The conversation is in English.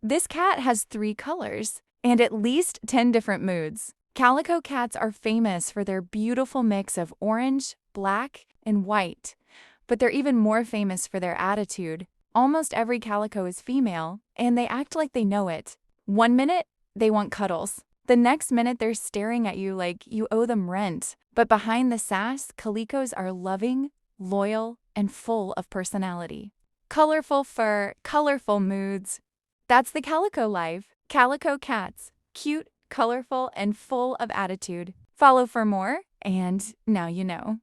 This cat has 3 colors and at least 10 different moods. Calico cats are famous for their beautiful mix of orange, black, and white, but they're even more famous for their attitude. Almost every calico is female, and they act like they know it. One minute, they want cuddles. The next minute, they're staring at you like you owe them rent. But behind the sass, calicos are loving, loyal, and full of personality. Colorful fur, colorful moods. That's the calico life. Calico cats. Cute, colorful, and full of attitude. Follow for more, and now you know.